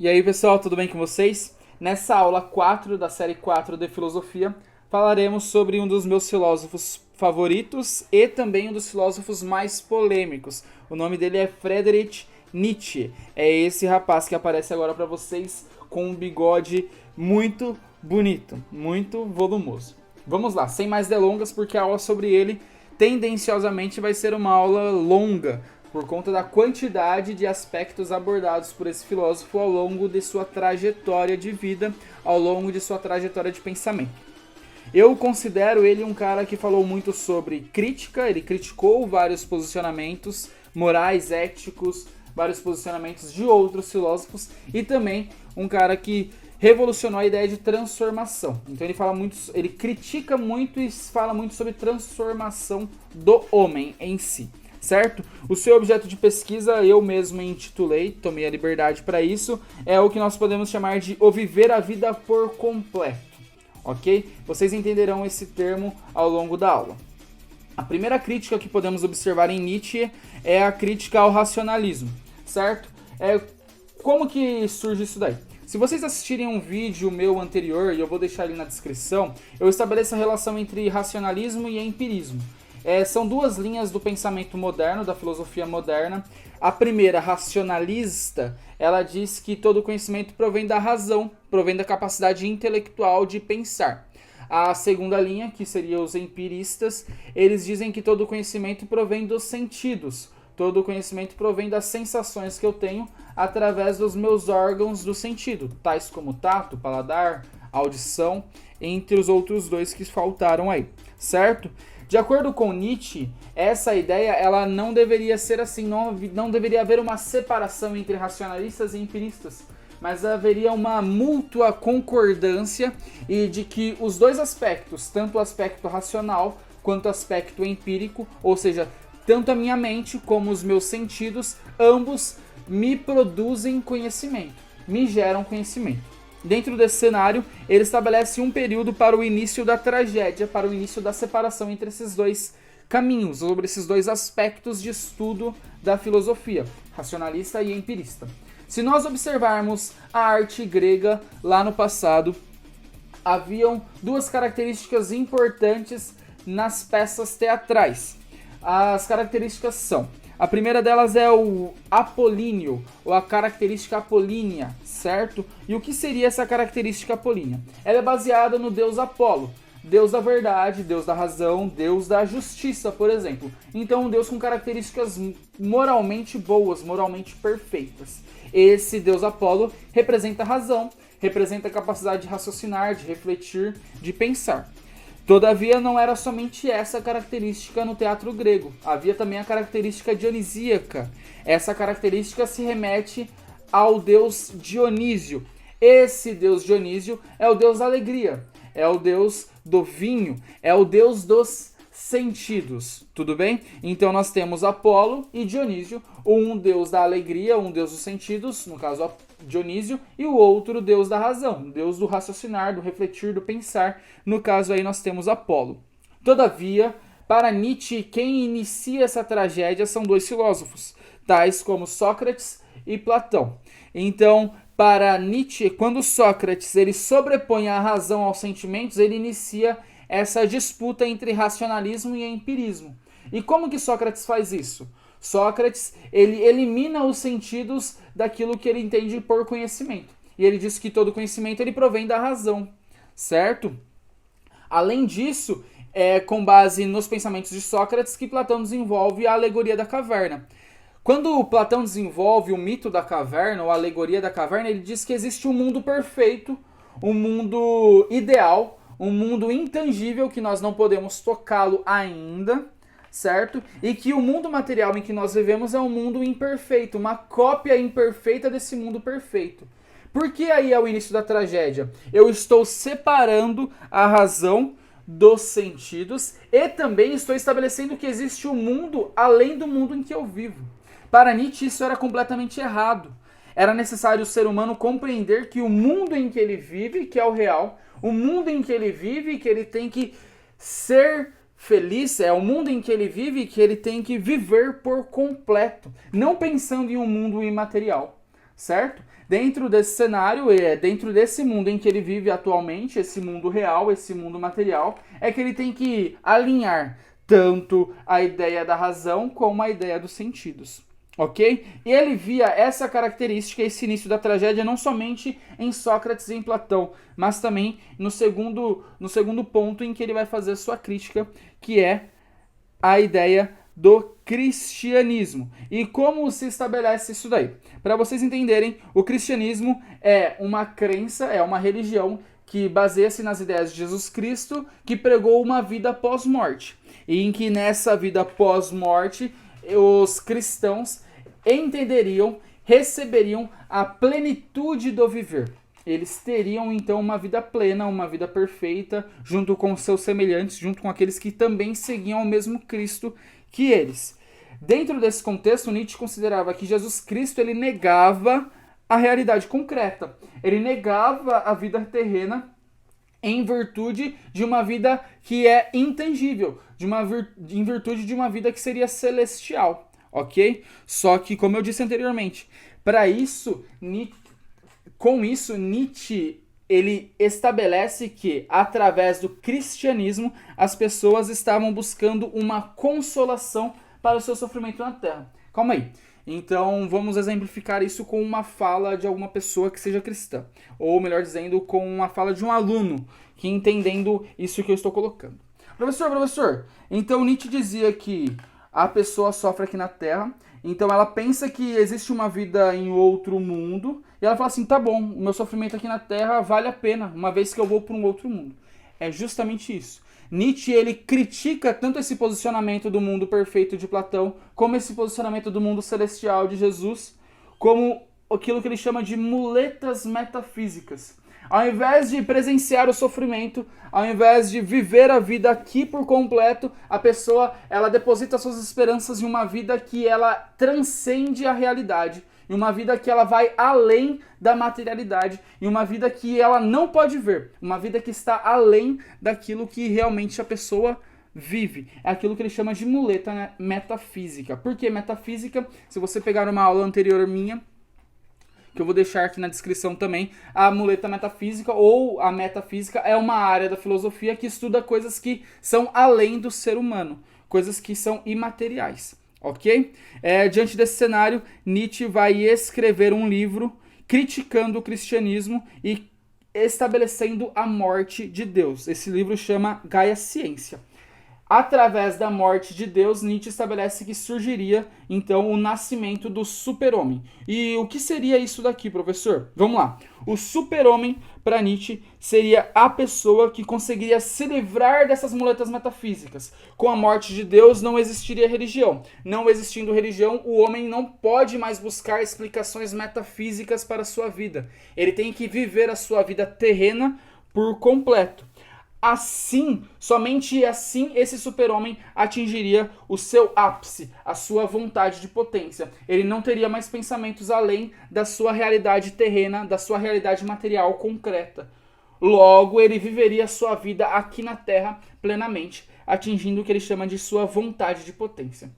E aí, pessoal, tudo bem com vocês? Nessa aula 4 da série 4 de filosofia, falaremos sobre um dos meus filósofos favoritos e também um dos filósofos mais polêmicos. O nome dele é Friedrich Nietzsche. É esse rapaz que aparece agora para vocês com um bigode muito bonito, muito volumoso. Vamos lá, sem mais delongas, porque a aula sobre ele tendenciosamente vai ser uma aula longa, por conta da quantidade de aspectos abordados por esse filósofo ao longo de sua trajetória de vida, ao longo de sua trajetória de pensamento. Eu considero ele um cara que falou muito sobre crítica, ele criticou vários posicionamentos morais, éticos, vários posicionamentos de outros filósofos e também um cara que revolucionou a ideia de transformação. Então ele critica muito e fala muito sobre transformação do homem em si. Certo? O seu objeto de pesquisa, eu mesmo intitulei, tomei a liberdade para isso, é o que nós podemos chamar de o viver a vida por completo, ok? Vocês entenderão esse termo ao longo da aula. A primeira crítica que podemos observar em Nietzsche é a crítica ao racionalismo, certo? Como que surge isso daí? Se vocês assistirem um vídeo meu anterior, e eu vou deixar ele na descrição, eu estabeleço a relação entre racionalismo e empirismo. São duas linhas do pensamento moderno, da filosofia moderna. A primeira, racionalista, ela diz que todo conhecimento provém da razão, provém da capacidade intelectual de pensar. A segunda linha, que seria os empiristas, eles dizem que todo conhecimento provém dos sentidos. Todo conhecimento provém das sensações que eu tenho através dos meus órgãos do sentido, tais como tato, paladar, audição, entre os outros dois que faltaram aí, certo? De acordo com Nietzsche, essa ideia ela não deveria ser assim, não deveria haver uma separação entre racionalistas e empiristas, mas haveria uma mútua concordância e de que os dois aspectos, tanto o aspecto racional quanto o aspecto empírico, ou seja, tanto a minha mente como os meus sentidos, ambos me produzem conhecimento, me geram conhecimento. Dentro desse cenário, ele estabelece um período para o início da tragédia, para o início da separação entre esses dois caminhos, sobre esses dois aspectos de estudo da filosofia, racionalista e empirista. Se nós observarmos a arte grega lá no passado, haviam duas características importantes nas peças teatrais. As características são: a primeira delas é o apolíneo, ou a característica apolínea, certo? E o que seria essa característica apolínea? Ela é baseada no deus Apolo, deus da verdade, deus da razão, deus da justiça, por exemplo. Então, um deus com características moralmente boas, moralmente perfeitas. Esse deus Apolo representa a razão, representa a capacidade de raciocinar, de refletir, de pensar. Todavia, não era somente essa característica no teatro grego. Havia também a característica dionisíaca. Essa característica se remete ao deus Dionísio. Esse deus Dionísio é o deus da alegria, é o deus do vinho, é o deus dos sentidos. Tudo bem? Então nós temos Apolo e Dionísio, um deus da alegria, um deus dos sentidos, no caso Dionísio, e o outro deus da razão, deus do raciocinar, do refletir, do pensar. No caso aí nós temos Apolo. Todavia, para Nietzsche, quem inicia essa tragédia são dois filósofos, tais como Sócrates e Platão. Então, para Nietzsche, quando Sócrates ele sobrepõe a razão aos sentimentos, ele inicia essa disputa entre racionalismo e empirismo. E como que Sócrates faz isso? Sócrates, ele elimina os sentidos daquilo que ele entende por conhecimento. E ele diz que todo conhecimento ele provém da razão, certo? Além disso, é com base nos pensamentos de Sócrates que Platão desenvolve a alegoria da caverna. Quando Platão desenvolve o mito da caverna, ou a alegoria da caverna, ele diz que existe um mundo perfeito, um mundo ideal, um mundo intangível que nós não podemos tocá-lo ainda, certo? E que o mundo material em que nós vivemos é um mundo imperfeito, uma cópia imperfeita desse mundo perfeito. Por que aí é o início da tragédia? Eu estou separando a razão dos sentidos e também estou estabelecendo que existe um mundo além do mundo em que eu vivo. Para Nietzsche isso era completamente errado. Era necessário o ser humano compreender que o mundo em que ele vive, que é o real, o mundo em que ele vive, que ele tem que ser feliz, é o mundo em que ele vive, que ele tem que viver por completo, não pensando em um mundo imaterial, certo? Dentro desse cenário, dentro desse mundo em que ele vive atualmente, esse mundo real, esse mundo material, é que ele tem que alinhar tanto a ideia da razão como a ideia dos sentidos. Ok? E ele via essa característica, esse início da tragédia, não somente em Sócrates e em Platão, mas também no segundo ponto em que ele vai fazer sua crítica, que é a ideia do cristianismo. E como se estabelece isso daí? Para vocês entenderem, o cristianismo é uma crença, é uma religião que baseia-se nas ideias de Jesus Cristo, que pregou uma vida pós-morte. E em que nessa vida pós-morte, os cristãos entenderiam, receberiam a plenitude do viver. Eles teriam então uma vida plena, uma vida perfeita, junto com seus semelhantes, junto com aqueles que também seguiam o mesmo Cristo que eles. Dentro desse contexto, Nietzsche considerava que Jesus Cristo ele negava a realidade concreta. Ele negava a vida terrena em virtude de uma vida que é intangível, em virtude de uma vida que seria celestial, ok? Só que, como eu disse anteriormente, com isso, Nietzsche ele estabelece que, através do cristianismo, as pessoas estavam buscando uma consolação para o seu sofrimento na Terra. Calma aí. Então, vamos exemplificar isso com uma fala de alguma pessoa que seja cristã. Ou, melhor dizendo, com uma fala de um aluno que entendendo isso que eu estou colocando. Professor, então Nietzsche dizia que a pessoa sofre aqui na Terra, então ela pensa que existe uma vida em outro mundo, e ela fala assim, tá bom, o meu sofrimento aqui na Terra vale a pena, uma vez que eu vou para um outro mundo. É justamente isso. Nietzsche ele critica tanto esse posicionamento do mundo perfeito de Platão, como esse posicionamento do mundo celestial de Jesus, como aquilo que ele chama de muletas metafísicas. Ao invés de presenciar o sofrimento, ao invés de viver a vida aqui por completo, a pessoa ela deposita suas esperanças em uma vida que ela transcende a realidade, em uma vida que ela vai além da materialidade, em uma vida que ela não pode ver, uma vida que está além daquilo que realmente a pessoa vive. É aquilo que ele chama de muleta, né? Metafísica. Por que metafísica? Se você pegar uma aula anterior minha, que eu vou deixar aqui na descrição também, a muleta metafísica ou a metafísica é uma área da filosofia que estuda coisas que são além do ser humano, coisas que são imateriais, ok? Diante desse cenário, Nietzsche vai escrever um livro criticando o cristianismo e estabelecendo a morte de Deus. Esse livro chama Gaia Ciência. Através da morte de Deus, Nietzsche estabelece que surgiria, então, o nascimento do super-homem. E o que seria isso daqui, professor? Vamos lá. O super-homem, para Nietzsche, seria a pessoa que conseguiria se livrar dessas muletas metafísicas. Com a morte de Deus, não existiria religião. Não existindo religião, o homem não pode mais buscar explicações metafísicas para a sua vida. Ele tem que viver a sua vida terrena por completo. Assim, somente assim, esse super-homem atingiria o seu ápice, a sua vontade de potência. Ele não teria mais pensamentos além da sua realidade terrena, da sua realidade material concreta. Logo, ele viveria a sua vida aqui na Terra plenamente, atingindo o que ele chama de sua vontade de potência.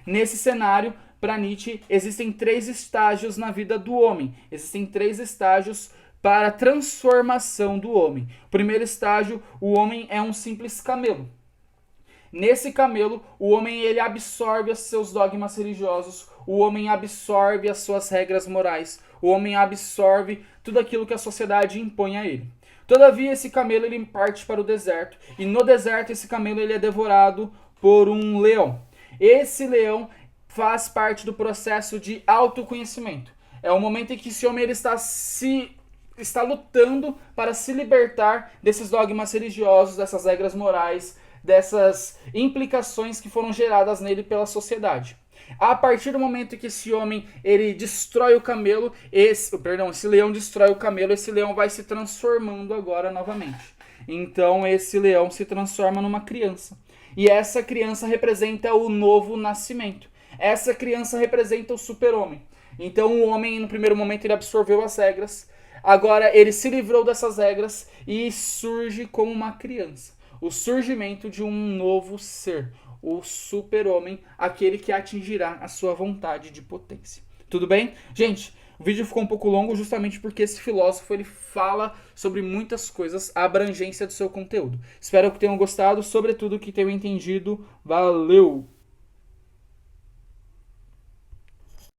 Nesse cenário, para Nietzsche, existem 3 estágios na vida do homem. Existem 3 estágios para a transformação do homem. Primeiro estágio, o homem é um simples camelo. Nesse camelo, o homem ele absorve os seus dogmas religiosos, o homem absorve as suas regras morais, o homem absorve tudo aquilo que a sociedade impõe a ele. Todavia, esse camelo ele parte para o deserto, e no deserto esse camelo ele é devorado por um leão. Esse leão faz parte do processo de autoconhecimento. É o momento em que esse homem ele está lutando para se libertar desses dogmas religiosos, dessas regras morais, dessas implicações que foram geradas nele pela sociedade. A partir do momento que esse homem ele destrói o camelo, esse leão destrói o camelo, esse leão vai se transformando agora novamente. Então esse leão se transforma numa criança. E essa criança representa o novo nascimento. Essa criança representa o super-homem. Então o homem, no primeiro momento, ele absorveu as regras. Agora ele se livrou dessas regras e surge como uma criança. O surgimento de um novo ser, o super-homem, aquele que atingirá a sua vontade de potência. Tudo bem? Gente, O vídeo ficou um pouco longo justamente porque esse filósofo ele fala sobre muitas coisas, a abrangência do seu conteúdo. Espero que tenham gostado, sobretudo que tenham entendido. Valeu!